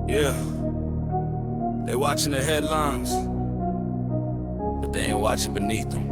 Yeah, they watching the headlines, but they ain't watching beneath them.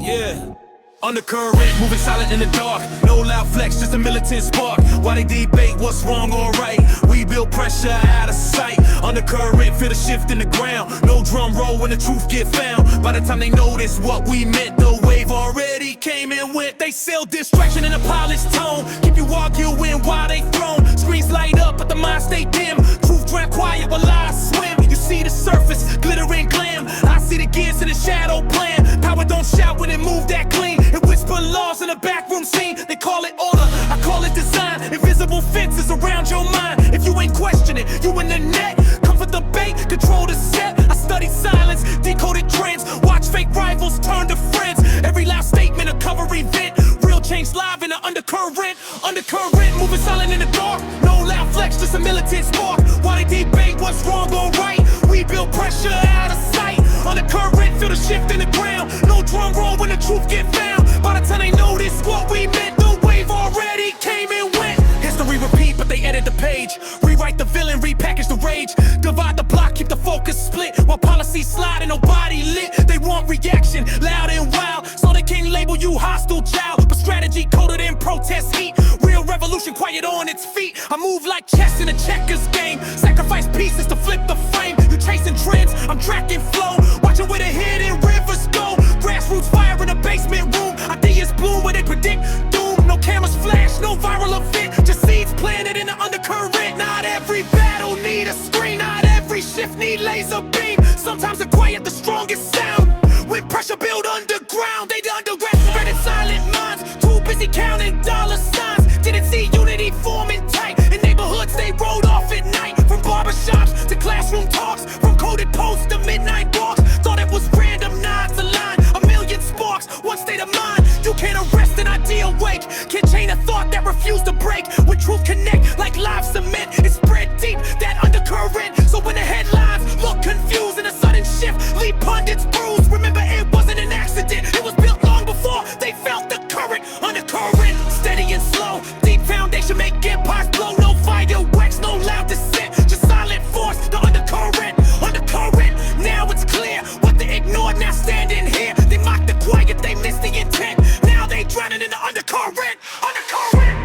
Yeah. Undercurrent, moving silent in the dark. No loud flex, just a militant spark. While they debate what's wrong or right, we build pressure out of sight. Undercurrent, feel the shift in the ground. No drum roll when the truth get found. By the time they notice what we meant, the wave already came and went. They sell distraction in a polished tone, keep you arguing while they thrown. Screens light up, but the mind stay dim. Truth drown quiet while lies swim. You see the surface, glitter and glam. I see the gears in the shadow plan. Power don't shout when it move that clean. It whisper laws in a backroom scene. They call it order, I call it design. Invisible fences around your mind. If you ain't questioning, you in the net. Comfort the bait, control the set. I study silence, decoded trends. Watch fake rivals turn to friends. Every loud statement a cover event. Real change live in the undercurrent. Undercurrent, moving silent in the dark. No loud flex, just a militant spark. While they debate what's wrong or right, we build pressure out of sight. Undercurrent, feel the shift in the ground. No drum roll when the truth get found. By the time they notice what we meant, the wave already came and went. History repeat, but they edit the page. Rewrite the villain, repackage the rage. Divide the block, keep the focus split. While policies slide and nobody lit. They want reaction, loud and wild, so they can't label you hostile child. But strategy coded in protest heat. Real revolution quiet on its feet. I move like chess in a checkers game. Sacrifice pieces to flip the frame. You chasing trends, I'm tracking flow. Watching where the hidden rivers go. Grassroots fire in the basement room. Ideas bloom where they predict doom. No cameras flash, no viral event. Just seeds planted in the undercurrent. Not every battle need a screen. Not every shift need laser beam. Sometimes the quiet, the strongest sound. When pressure build underground, they the underground spreading silent minds. Too busy counting dollar signs. Didn't see unity forming tight. In neighborhoods they rode off at night. From barbershops to classroom talks. From coded posts to midnight walks. Thought it was random nods aligned. A million sparks, one state of mind. You can't arrest an idea awake. Can't chain a thought that refused to break. When truth connect like live cement, it spread deep, that undercurrent. So when the headlines look confused and a sudden shift leave pundits bruised, remember it wasn't an accident. It was built long before they felt the current. Undercurrent, steady and slow. Deep foundation make empires blow. No fireworks, no loud dissent. Just silent force, the undercurrent. Undercurrent, now it's clear. What they ignored now standing here. They mock the quiet, they miss the intent. Now they drowning in the undercurrent. Undercurrent.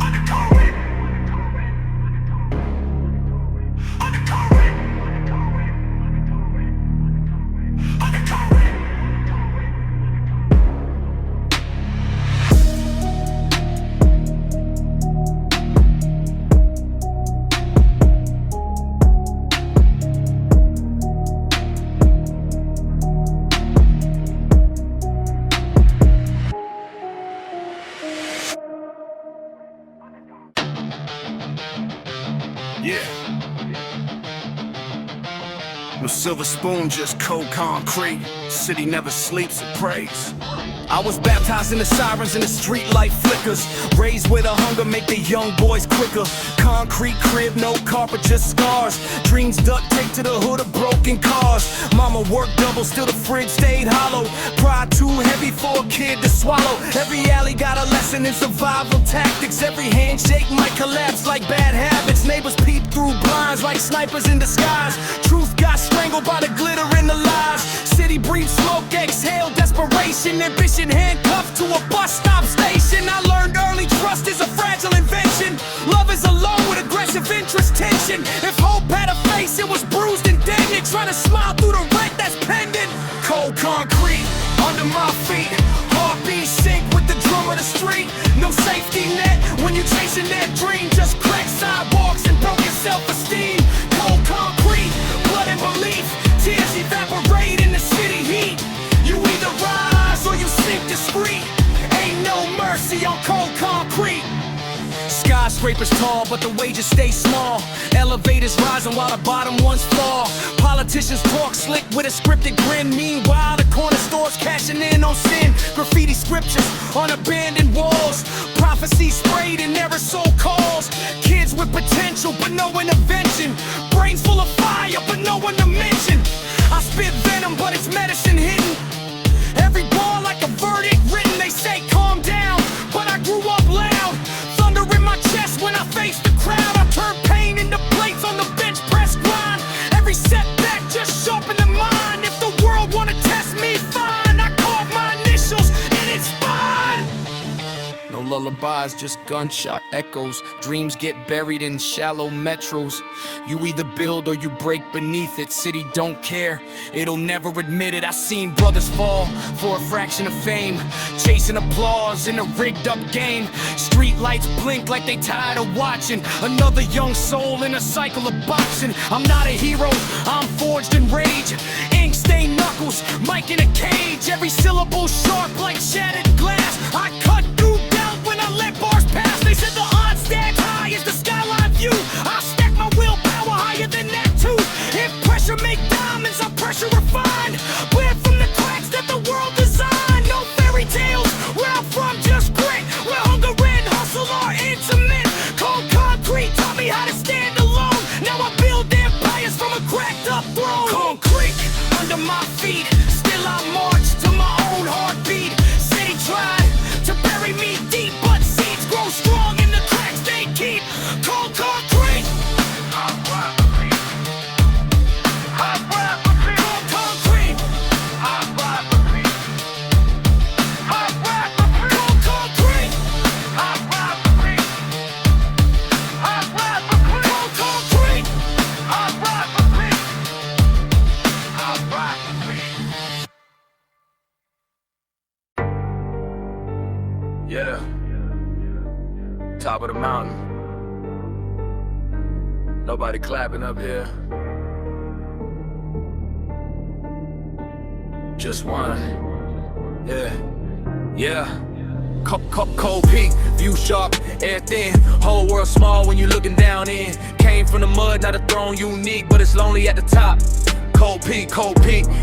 Undercurrent. Undercurrent. Undercurrent. Yeah. No silver spoon, just cold concrete. City never sleeps, it prays. I was baptized in the sirens and the street light flickers. Raised where the hunger make the young boys quicker. Concrete crib, no carpet, just scars. Dreams duct taped to the hood of broken cars. Mama worked double, still the fridge stayed hollow. Pride too heavy for a kid to swallow. Every alley got a lesson in survival tactics. Every handshake might collapse like bad habits. Neighbors peep through blinds like snipers in disguise. Truth got strangled by the glitter in the lies. City breathes smoke, exhale desperation. Ambition handcuffed to a bus stop station. I learned early trust is a fragile invention. Love is alone with aggressive interest tension. If hope had a face, it was bruised and dented. Trying to smile through the rent that's pending. Cold concrete under my feet. Heartbeat sync with the drum of the street. No safety net when you're chasing that dream. Just cracked sidewalks and broken self-esteem. Cold concrete, blood and belief. Tears evaporate in the city heat. You either rise or you sink discreet. Ain't no mercy on cold concrete. Skyscrapers tall, but the wages stay small. Elevators rising while the bottom ones fall. Politicians talk slick with a scripted grin. Meanwhile, the corner stores cashing in on sin. Graffiti scriptures on abandoned walls. Prophecy sprayed in aerosol calls. Kids with potential, but no intervention. Brains full of fire, but no one to mention. I spit venom, but it's medicine hidden. Every lullabies, just gunshot echoes. Dreams get buried in shallow metros. You either build or you break beneath it. City don't care, it'll never admit it. I seen brothers fall for a fraction of fame, chasing applause in a rigged up game. Street lights blink like they tired of watching another young soul in a cycle of boxing. I'm not a hero, I'm forged in rage. Ink stained knuckles, mic in a cage. Every syllable sharp like shattered glass. I cut through doubt when I let bars pass. They said the odds stacked high as the skyline view. I stack my willpower higher than that too. If pressure make diamonds, I'm pressure refined. Bled from the cracks that the world designed. No fairy tales, where I'm from just grit. Where hunger and hustle are intimate. Cold concrete taught me how to stand alone. Now I build empires from a cracked up throne. Concrete under my feet, still I march to my own heartbeat. City tried to bury me deep, but seeds grow strong in the cracks they keep. Cold concrete. Hot rapidly. Hot rapidly. Cold concrete. Hot rapidly. Hot rapidly. Cold concrete. Hot rapidly. Hot rapidly. Cold concrete. Hot rapidly. Hot rapidly. Yeah, top of the mountain. Nobody clapping up here. Just one. Yeah. Cold peak, view sharp, air thin. Whole world small when you looking down in. Came from the mud, not a throne unique, but it's lonely at the top. Cold peak,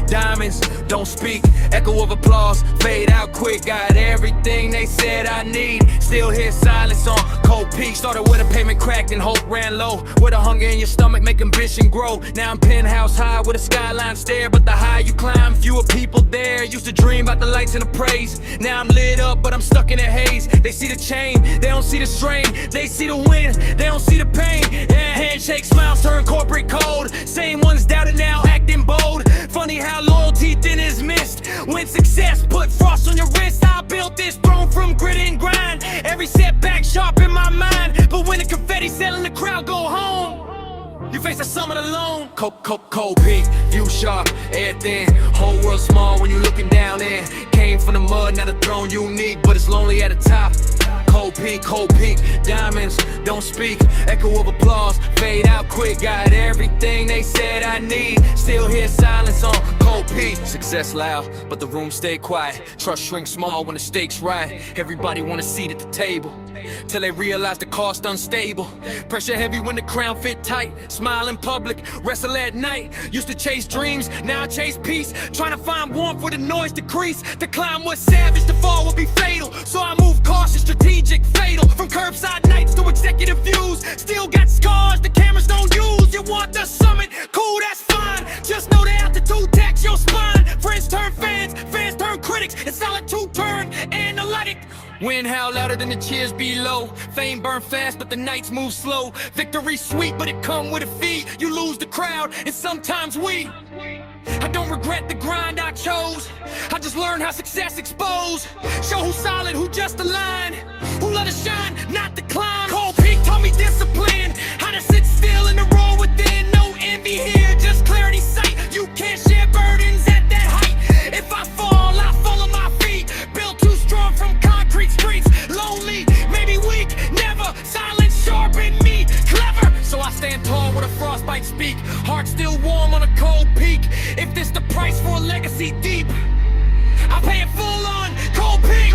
diamonds don't speak. Echo of applause, fade out quick. Got everything they said I need. Still hear silence on cold peak. Started with a pavement cracked and hope ran low. With a hunger in your stomach make ambition grow. Now I'm penthouse high with a skyline stare. But the higher you climb, fewer people there. Used to dream about the lights and the praise. Now I'm lit up, but I'm stuck in a haze. They see the chain, they don't see the strain. They see the win, they don't see the pain. Yeah, handshake smiles turn corporate code. Same ones doubted now acting bold. Funny how loyalty then is missed. When success put frost on your wrist. I built this throne from grit and grind. Every setback sharp in my mind. But when the confetti settle, the crowd go home. You face the summit alone. Cold peak, view sharp, air thin. Whole world small when you looking down in. Came from the mud, not a throne unique, but it's lonely at the top. Cold peak, diamonds don't speak. Echo of applause, fade out quick. Got everything they said I need. Still hear silence on cold peak. Success loud, but the room stay quiet. Trust shrinks small when the stakes right. Everybody want a seat at the table, till they realize the cost unstable. Pressure heavy when the crown fit tight. Smile in public, wrestle at night. Used to chase dreams, now I chase peace. Trying to find warmth where the noise decrease. To climb was savage, to fall would be fatal. So I move cautious, strategic, fatal. From curbside nights to executive views. Still got scars the cameras don't use. You want the summit? Cool, that's fine. Just know the altitude tax your spine. Friends turn fans, fans turn critics. And solitude turn analytic. Wind howl louder than the cheers below. Fame burn fast, but the nights move slow. Victory sweet, but it come with a fee. You lose the crowd, and sometimes we. I don't regret the grind I chose. I just learned how success exposed. Show who's solid, who just aligned. Who let us shine, not decline. Cold peak taught me discipline. How to sit still in the roar within. No envy here, just clarity sight. You can't share burdens at that height. If I fall, I fall on my feet. Built too strong from concrete streets. Lonely, maybe weak, never. Silence sharpened me, clever. So I stand tall with a frostbite speak. Heart still warm on a cold peak. If this the price for a legacy deep, I pay it full on cold peak.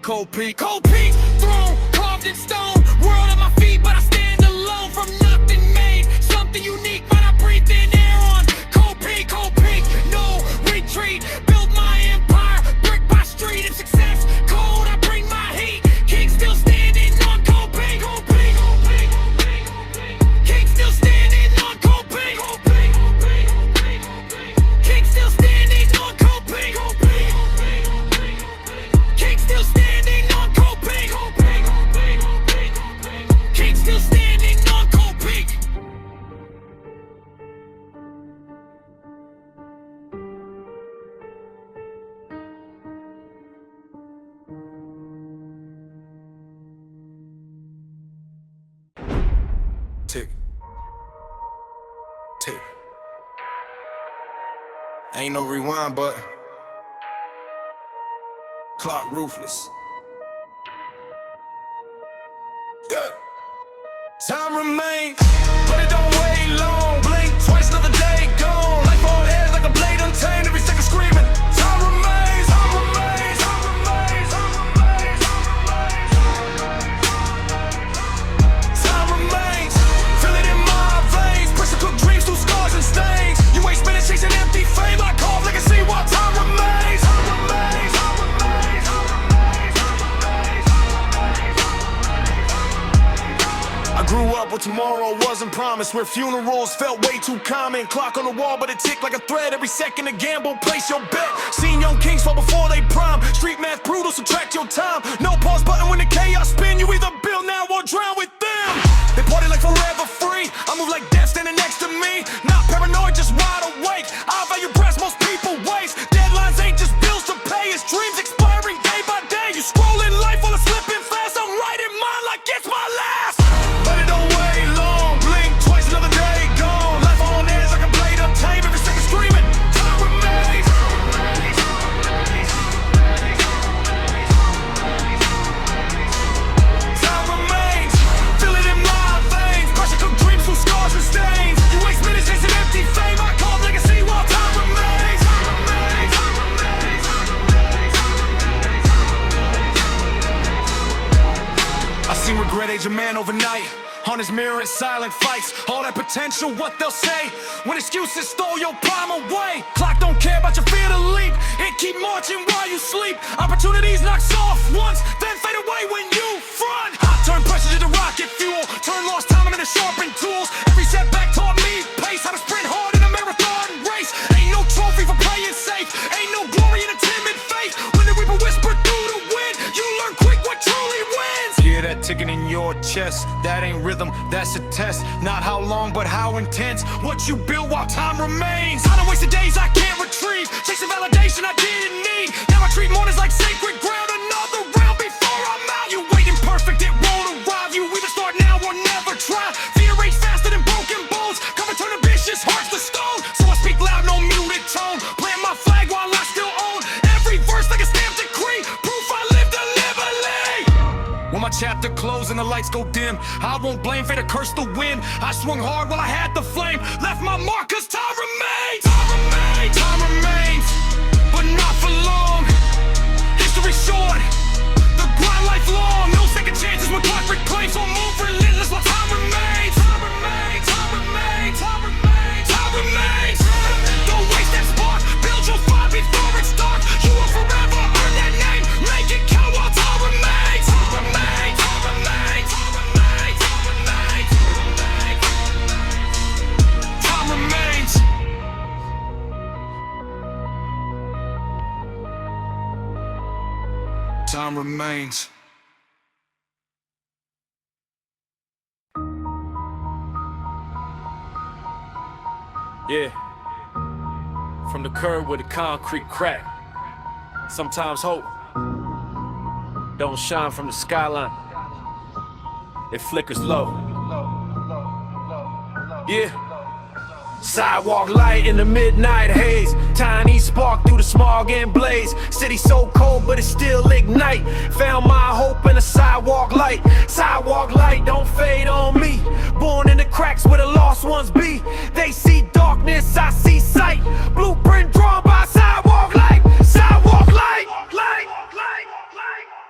Cold peak, throne carved in stone. World at my feet, but I stand alone. From nothing made something unique, but I breathe in air on cold peak, no retreat. Build my empire, brick by street. If success cold, I bring my heat. King still standing on cold peak. King still standing on cold peak. King still standing on cold peak. King still standing on cold peak. King still standing on cold peak. Tick. Tick. Ain't no rewind, but clock ruthless. Yeah. Time remains, but it don't wait long. Blink twice, another day gone. Life on edge like a blade untamed. Every second screaming. Time remains, time remains, time remains, time remains, time remains. Feel it in my veins. Pressure cook dreams through scars and stains. You ain't spinning chasing empty fame. I carve legacy while time remains. Time remains, time remains, time remains, time remains, time remains. I grew up where tomorrow wasn't promised, where funerals felt way too common. Clock on the wall, but it ticked like a thread. Every second a gamble, place your bet. Seen young kings fall before they prime. Street math brutal, subtract your time. No pause button when the chaos spin. You either build now or drown with them. They party like forever free. I move like death standing next to me. Not paranoid, just wide awake. I value breaths most people waste. Deadlines ain't just bills to pay. It's dreams expiring day by day. You scrolling life while it's slipping fast. I'm writing mine like it's my last. But it don't wait long. Blink twice, another day gone. Life on edge like a blade untamed. Every second screaming. Time remains. Time remains. Feel it in my veins. Pressure cook dreams through scars and stains. You ain't spinning chasing empty fame. I carve legacy while time remains. Time remains. Time remains. I seen regret age a man overnight. On his mirror in silent fights. All that potential, what they'll say when excuses stole your prime away. Clock don't care about your fear to leap. It keep marching while you sleep. Opportunities knocks off once, then fade away when you front. I turn pressure to the rocket fuel. Turn lost time into sharpened tools. Every setback taught me pace. How to sprint hard in a marathon race. Ain't no trophy for playing safe. Ain't no glory in a timid faith. When the reaper whisper through the wind, you learn quick what truly wins. Yeah, that ticking in your chest, that ain't rhythm, that's a test. Not how long, but how intense. What you build while time remains. I done wasted days I can't retrieve. Chasing validation I didn't need. Now I treat mornings like sacred ground. Another round before I'm out. You waiting perfect, it won't arrive. You either start now or never try. Fear rates faster than broken bones. Come and turn ambitious hearts to stone. So I speak loud, no muted tone. Plant my flag while I still own every verse like a stamped decree. Proof I live deliberately. When my chapter closed and the lights go dim, I won't blame fate or curse the wind. I swung hard while I had the flame. Left my mark cause time remains. Time remains. Time remains. But not for long. History short. The grind lifelong. No second chances when clock reclaims. So move relentless while time remains. Time remains. Time remains. Time remains. Time remains. Don't waste that spark. Build your fire before it's dark. You will forever earn that name. Make it count while time remains. Time remains. Time remains. Time remains. Time remains. Time remains. Time remains. Yeah, from the curb where the concrete crack. Sometimes hope don't shine from the skyline. It flickers low. Yeah. Sidewalk light in the midnight haze. Tiny spark through the smog and blaze. City so cold but it still ignite. Found my hope in a sidewalk light. Sidewalk light don't fade on me. Born in the cracks where the lost ones be. They see darkness, I see sight. Blueprint drawn by sidewalk light. Sidewalk light.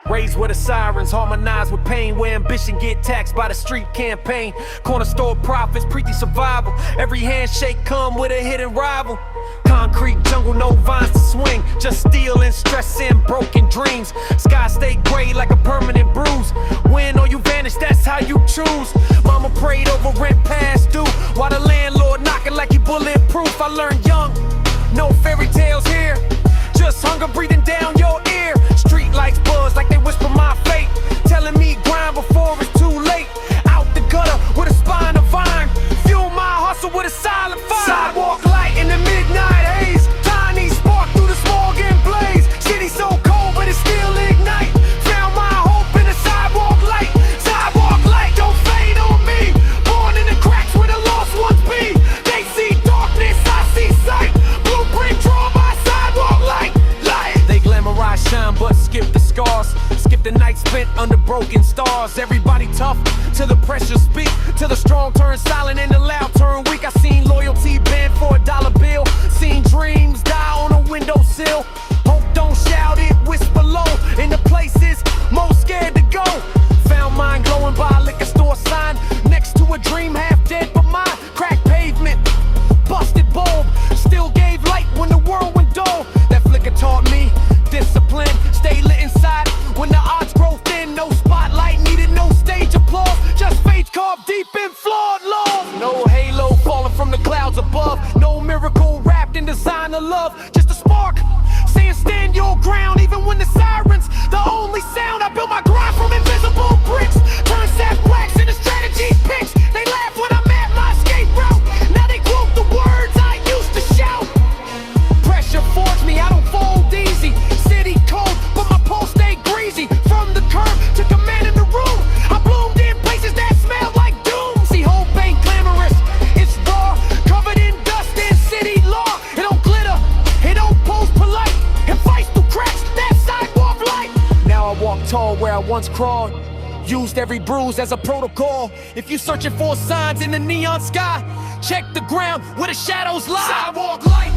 Raised where the sirens harmonize with pain, where ambition get taxed by the street campaign. Corner store profits, preachy survival. Every handshake come with a hidden rival. Concrete jungle, no vines to swing. Just steel and stress and broken dreams. Sky stay gray like a permanent bruise. Win or you vanish, that's how you choose. Mama prayed over rent past due, while the landlord knocking like he bulletproof. I learned young, no fairy tales here. Just hunger breathing down your ear. Street lights buzz like they whisper my fate, telling me grind before it's too late. Out the gutter with a spine of vine. Fuel my hustle with a silent fire. Sidewalk light in the midnight haze. Tiny spark through the smog and blaze. City so cold but it still ignite. Found my hope in the sidewalk light. Sidewalk light don't fade on me. Born in the bars, everybody tough till the pressure speak, till the strong turn silent and the loud turn weak. I seen loyalty bend for a dollar bill, seen dreams die on a windowsill. Hope don't shout it, whisper low in the places most scared to go. Found mine glowing by a liquor store sign next to a dream half dead but mine. Cracked pavement, busted bulb, still gave light when the world went dull. That flicker taught me discipline, stay lit inside when the odds grow thin. No spotlight needed, no stage applause, just faith carved deep in flawed laws. No halo falling from the clouds above, no miracle wrapped in design of love, just a spark saying stand your ground even when the sirens the only sound. I built my grind from invisible bricks, turn sap blacks into strategy picks. They laugh when I'm at my escape route, now they quote the words I used to shout. Pressure forged me, I don't fold easy. City cold, but my pulse stayed greasy. From the curb to command in the room, I bloomed in places that smell like doom. See, hope ain't glamorous, it's raw, covered in dust and city law. It don't glitter, it don't pose polite, it fights through cracks, that sidewalk light. Now I walk tall where I once crawled, used every bruise as a protocol. If you searching for signs in the neon sky, check the ground where the shadows lie. Sidewalk light,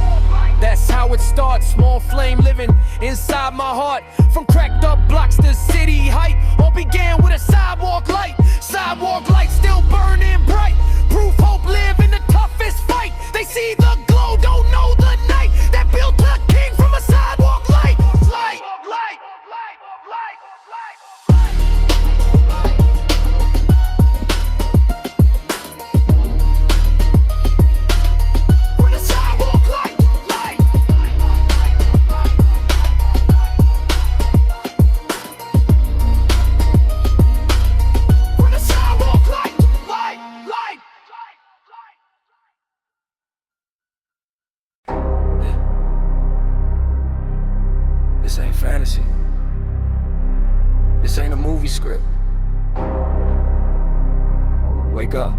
that's how it starts. Small flame living inside my heart, from cracked up blocks to city height. All began with a sidewalk light. Sidewalk light still burning bright, proof hope live in the toughest fight. They see the glow, don't know the night that built a king from a sidewalk light. Light, light, light, light, light. This ain't fantasy. This ain't a movie script. Wake up.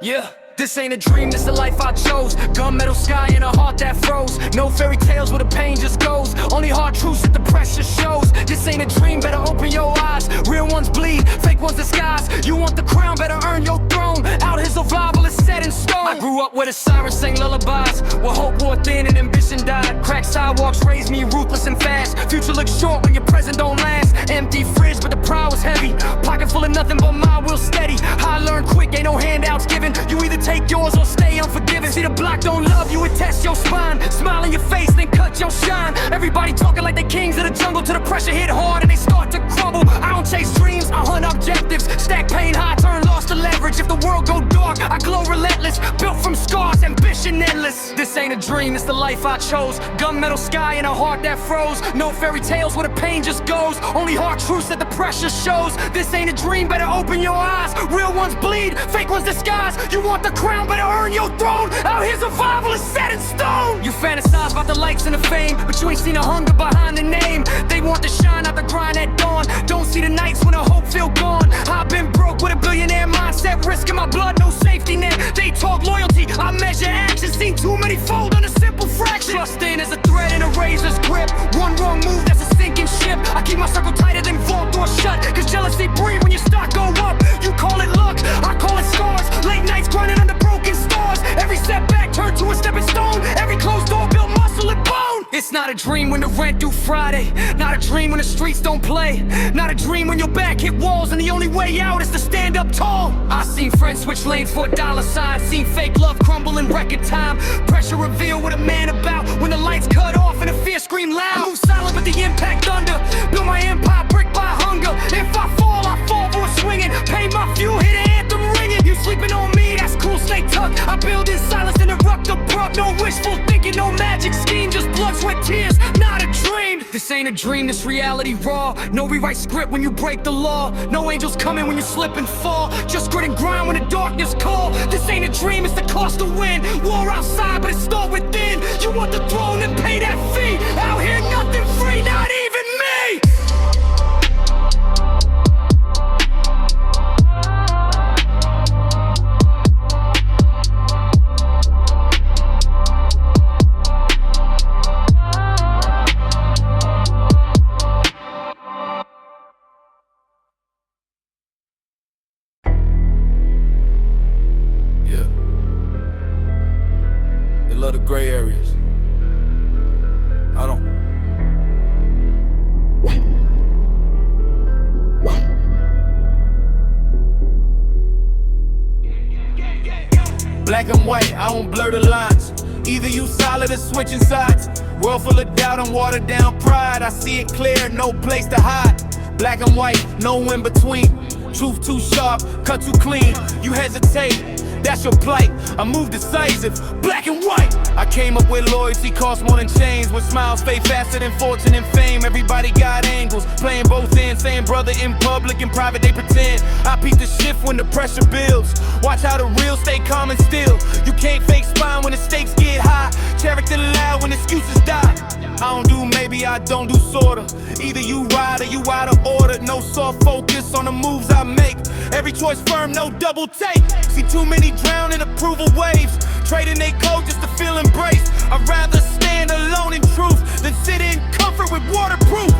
Yeah, this ain't a dream, this the life I chose. Gunmetal sky and a heart that froze. No fairy tales where the pain just goes, only hard truths that the pressure shows. This ain't a dream, better open your eyes. Real ones bleed, fake ones disguise. You want the crown, better earn your throne. Out here survival is set in stone. I grew up where the sirens sang lullabies, where hope wore thin and ambition died. Cracked sidewalks raised me ruthless and fast. Future looks short when your present don't last. Empty fridge but the pride was heavy, pocket full of nothing but my will steady. I learned quick, ain't no handouts given. You either take yours or stay unforgiving. See, the block don't love you, it tests your spine. Smile in your face, then cut your shine. Everybody talking like they kings of the jungle, till the pressure hit hard and they start to crumble. I don't chase dreams, I hunt objectives. Stack pain high, turn loss to leverage. If the world go dark, I glow relentless. Built from scars, ambition endless. This ain't a dream, it's the life I chose. Gunmetal sky and a heart that froze. No fairy tales where the pain just goes, only hard truths that the pressure shows. This ain't a dream, better open your eyes. Real ones bleed, fake ones disguise. You want the crown, better earn your throne. Out here survival is set in stone. You fantasize about the lights and the fame, but you ain't seen the hunger behind the name. They want the shine out the grind at dawn, don't see the nights when the hope feel gone. I've been broke with a billionaire mindset, risking my blood, no safety net. They talk loyalty, I measure action. Seen too many fold on a simple fraction. Trust in as a thread in a razor's grip. One wrong move, that's a sinking ship. I keep my circle tighter than vault door shut, cause jealousy breed when your stock go up. You call it luck, I call it scars. Late nights grinding under broken stars. Every setback turned to a stepping stone. Every closed door built muscle and bone. It's not a dream when the rent due Friday, not a dream when the streets don't play, not a dream when your back hit walls and the only way out is to stand up tall. I seen friends switch lanes for a dollar sign, seen fake love crumble in record time. Pressure reveal what a man about when the lights cut off and the fear scream loud. I move silent but the impact thunder, build my empire brick by hunger. If I fall for a swinging, pay my fuel, hit an anthem ringing. You sleeping on me, that's cool, stay tucked. I build in silence and erupt abrupt. No wishful thinking, no magic scheme, just blood, sweat, tears, not a dream. This ain't a dream, this reality raw. No rewrite script when you break the law. No angels coming when you slip and fall. Just grit and grind when the darkness call. This ain't a dream, it's the cost to win. War outside, but it's still within. You want the throne and pay that fee. Out here, nothing free, not even me. gray areas. I don't. Black and white, I don't blur the lines. Either you solid or switching sides. World full of doubt and watered down pride. I see it clear, no place to hide. Black and white, no in between. Truth too sharp, cut too clean. You hesitate, that's your plight. I move decisive, black and white. I came up with loyalty, cost more than chains. With smiles fade faster than fortune and fame. Everybody got angles, playing both ends. Saying brother in public, in private they pretend. I peep the shift when the pressure builds. Watch how the real stay calm and still. You can't fake spine when the stakes get high. Character loud when excuses die. I don't do maybe, I don't do sorta. Either you ride or you out of order. No soft focus on the moves I make. Every choice firm, no double take. See too many drown in approval waves, trading they code just to feel embraced. I'd rather stand alone in truth than sit in comfort with waterproof.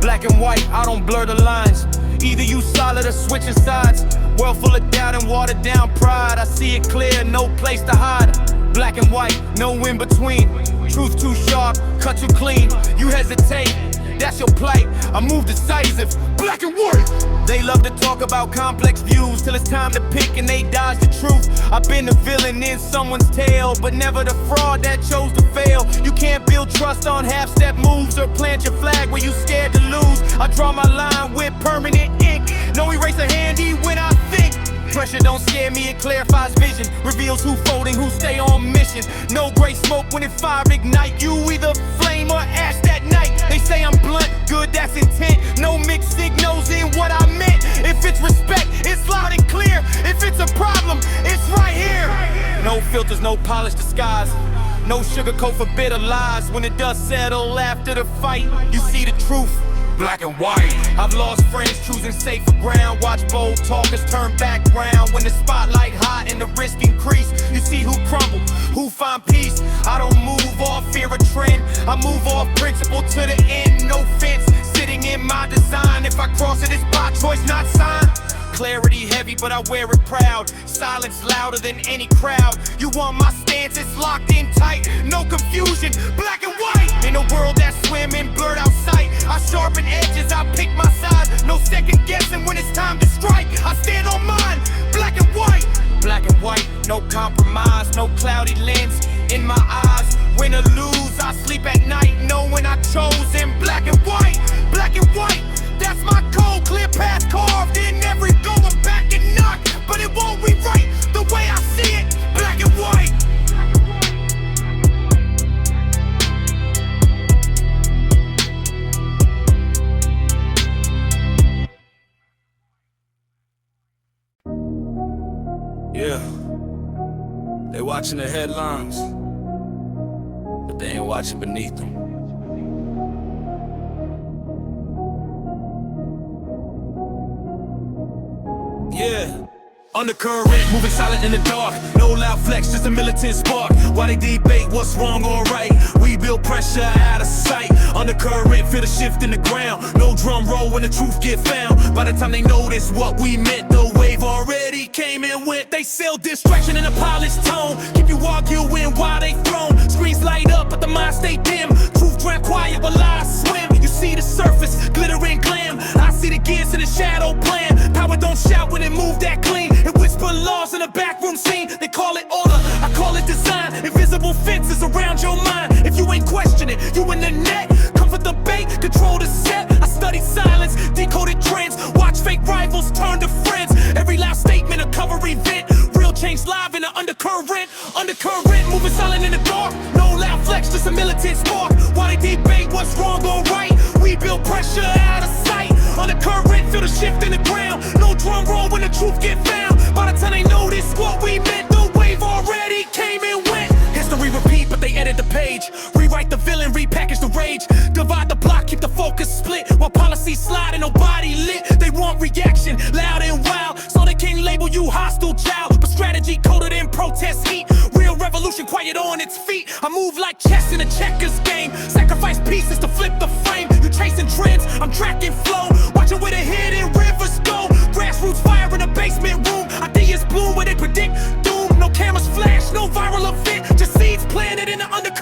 Black and white, I don't blur the lines. Either you solid or switching sides. World full of doubt and watered down pride. I see it clear, no place to hide. Black and white, no in between. Truth too sharp, cut too clean. You hesitate, that's your plight. I move decisive, black and white. They love to talk about complex views till it's time to pick and they dodge the truth. I've been the villain in someone's tale, but never the fraud that chose to fail. You can't build trust on half-step moves or plant your flag where you scared to lose. I draw my line with permanent ink. No eraser handy when I think. Pressure don't scare me, it clarifies vision. Reveals who folding, who stay on mission. No gray smoke when it fire ignite. You either flame or ash that night. They say I'm blunt, good, that's intent. No mixed signals in what I meant. If it's respect, it's loud and clear. If it's a problem, it's right here. No filters, no polished disguise. No sugarcoat for bitter lies. When the dust settle after the fight, you see the truth. Black and white. I've lost friends choosing safer ground. Watch bold talkers turn background. When the spotlight hot and the risk increase, you see who crumble, who find peace. I don't move off fear of trend. I move off principle to the end. No fence sitting in my design. If I cross it, it's by choice, not sign. Clarity heavy, but I wear it proud. Silence louder than any crowd. You want my stance, it's locked in tight. No confusion, black and white. In a world that's swimming, blurred out sight. I sharpen edges, I pick my side. No second guessing when it's time to strike. I stand on mine, black and white. Black and white, no compromise. No cloudy lens in my eyes. Win or lose, I sleep at night knowing I chose in black and white. Black and white, that's my code. Clear path carved in every going back and knock. But it won't rewrite the way I see it. Black and white. Yeah, they watching the headlines, but they ain't watching beneath them. Yeah. Undercurrent, moving silent in the dark. No loud flex, just a militant spark. While they debate what's wrong or right, we build pressure out of sight. Undercurrent, feel the shift in the ground. No drum roll when the truth get found. By the time they notice what we meant, the wave already came and went. They sell distraction in a polished tone. Keep you arguing while they thrown. Screens light up, but the mind stay dim. Truth drown quiet while lies swim. You see the surface, glitter and glam. I see the gears in the shadow plan. Power don't shout when it move that clean. It whisper laws in a backroom scene. They call it order, I call it design. Invisible fences around your mind. If you ain't questioning, you in the net. Comfort the bait, control the set. I study silence, decoded trends. Watch fake rivals turn to friends. Every loud statement a cover event. Real change live in the undercurrent. Undercurrent, moving silent in the dark. No loud flex, just a militant spark. While they debate what's wrong or right, we build pressure out of sight. Undercurrent, feel the shift in the ground. No drum roll when the truth get found. By the time they notice what we meant, the wave already came and went. History repeat, but they edit the page. Rewrite the villain, repackage the rage. Divide the block, keep the focus split. While policy slide and nobody lit. They want reaction, loud and wild, so they can label you hostile child. But strategy coded in protest heat. Real revolution quiet on its feet. I move like chess in a checkers game. Sacrifice pieces to flip the frame. You chasing trends, I'm tracking flow. Watching where the hidden rivers go. Grassroots fire in a basement room. Ideas bloom where they predict doom. No cameras flash, no viral event. Just seeds planted in the underground.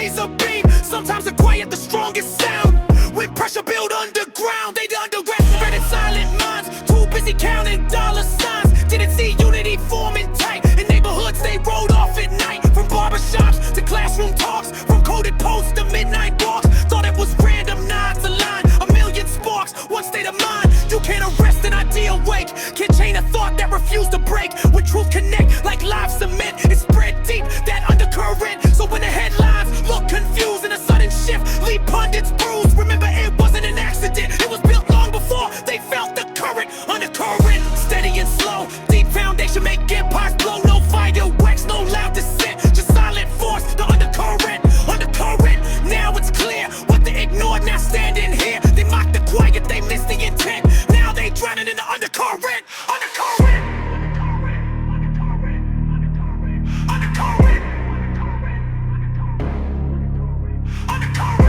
laser beam. Sometimes the quiet, the strongest sound. When pressure build underground, they the underground spreading silent minds. Too busy counting dollar signs. Didn't see unity forming tight. In neighborhoods they rode off at night. From barbershops to classroom talks, from coded posts to midnight walks. Thought it was random nods aligned. A million sparks, one state of mind. You can't arrest an idea awake. Can't chain a thought that refused to break. When truth connect like live cement, it spread deep, that undercurrent. So when the headlines look confused in a sudden shift, leave pundits bruised. Remember, it wasn't an accident. It was built long before they felt the current. Undercurrent, steady and slow. Deep foundation make empires blow. No fireworks, no loud dissent. Just silent force, the undercurrent. Undercurrent, now it's clear. What they ignored, now standing here. They mock the quiet, they miss the intent. Now they drowning in the undercurrent. Undercurrent. Undercurrent. Undercurrent. Undercurrent.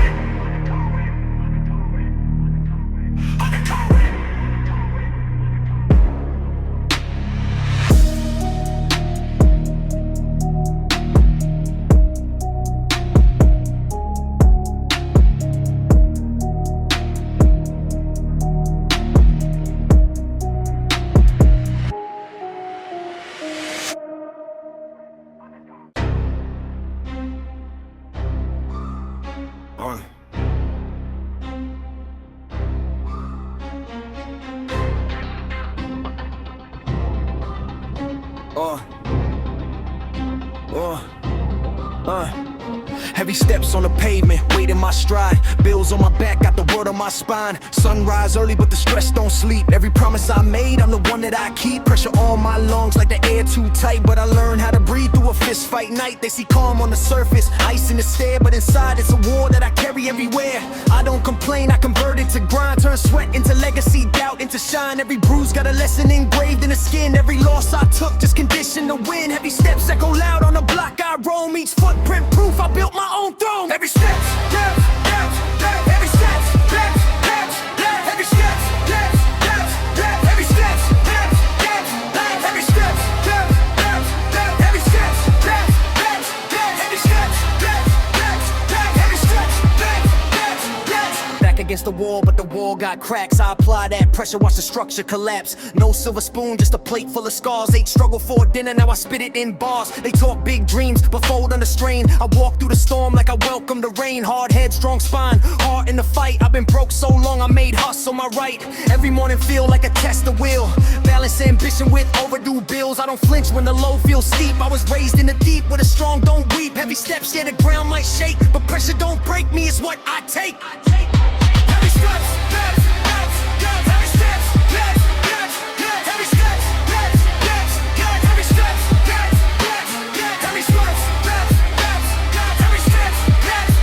Heavy steps on the pavement, weight in my stride. Bills on my back, got the world on my spine. Sunrise early, but the stress don't sleep. Every promise I made, I'm the one that I keep. Pressure on my lungs like the air too tight. But I learned how to breathe through a fist fight night. They see calm on the surface, ice in the stare. But inside it's a war that I carry everywhere. I don't complain, I convert it to grind. Turn sweat into legacy, doubt into shine. Every bruise got a lesson engraved in the skin. Every loss I took just conditioned to win. Heavy steps echo loud on the block I roam. Each footprint proof I built my own throne. Every steps, steps, steps, steps. Every steps, steps, steps, steps. Every steps, steps, steps, steps. Every steps, steps, steps, steps. Every steps, steps, steps, steps. Every steps, steps, steps, steps. Every steps, steps, steps, steps. Every steps, steps, steps, steps. Back against the wall, but the wall got cracks. I apply that pressure, watch the structure collapse. No silver spoon, just a plate full of scars. Ate struggle for dinner, now I spit it in bars. They talk big dreams, but fold under strain. I walk through the storm like I welcome the rain. Hard head, strong spine, heart in the fight. I've been broke so long, I made hustle my right. Every morning feel like a test of will. Balance ambition with overdue bills. I don't flinch when the low feels steep. I was raised in the deep where the strong don't weep. Heavy steps, yeah, the ground might shake, but pressure don't break me, it's what I take. Heavy steps, steps, steps, steps. Heavy steps, steps, steps, steps. Heavy steps, steps, steps, steps. Heavy steps, steps, steps, steps. Heavy steps, steps, steps, steps. Heavy steps, steps, steps,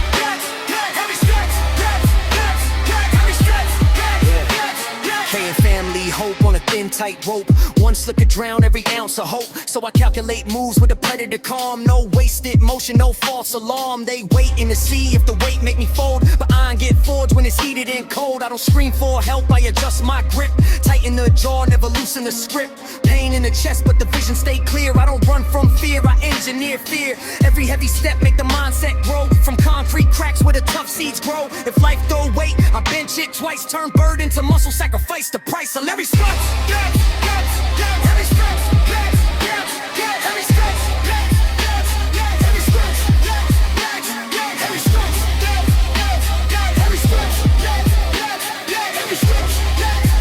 steps. Heavy steps, steps, steps, steps. Heavy steps, steps, steps, steps. K and family, hope on a thin, tight rope. One slip could drown every ounce of hope. So I calculate moves with a predator calm. No wasted motion, no false alarm. They waiting to see if the weight make me fold, but I ain't get forged when it's heated and cold. I don't scream for help, I adjust my grip. Tighten the jaw, never loosen the script. Pain in the chest, but the vision stay clear. I don't run from fear, I engineer fear. Every heavy step make the mindset grow. From concrete cracks where the tough seeds grow. If life throw weight, I bench it twice. Turn burden to muscle, sacrifice the price of every step. Heavy steps, steps, steps, steps. Heavy steps, steps, steps, steps. Heavy steps, steps, steps, steps. Heavy steps, steps, steps, steps. Heavy steps, steps, steps, steps. Heavy steps, steps, steps, steps. Heavy steps, steps,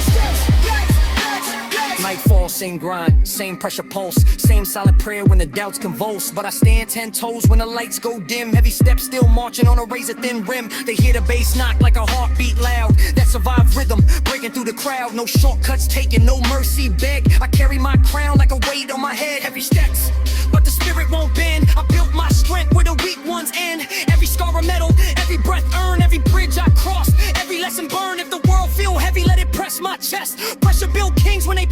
steps, steps. Nightfall, same grind, same pressure pulse, same silent prayer when the doubts convulse. But I stand 10 toes when the lights go dim. Heavy steps still marching on a razor thin rim. They hear the bass knock like a heartbeat loud. That survived rhythm, breaking through the crowd. No shortcuts taken, no mercy beg. I carry my crown like a weight on my head. Heavy steps, but the spirit won't bend. I built my strength where the weak ones end. Every scar a medal, every breath earned, every bridge I cross, every lesson burn. If the world feel heavy, let it press my chest. Pressure build kings when they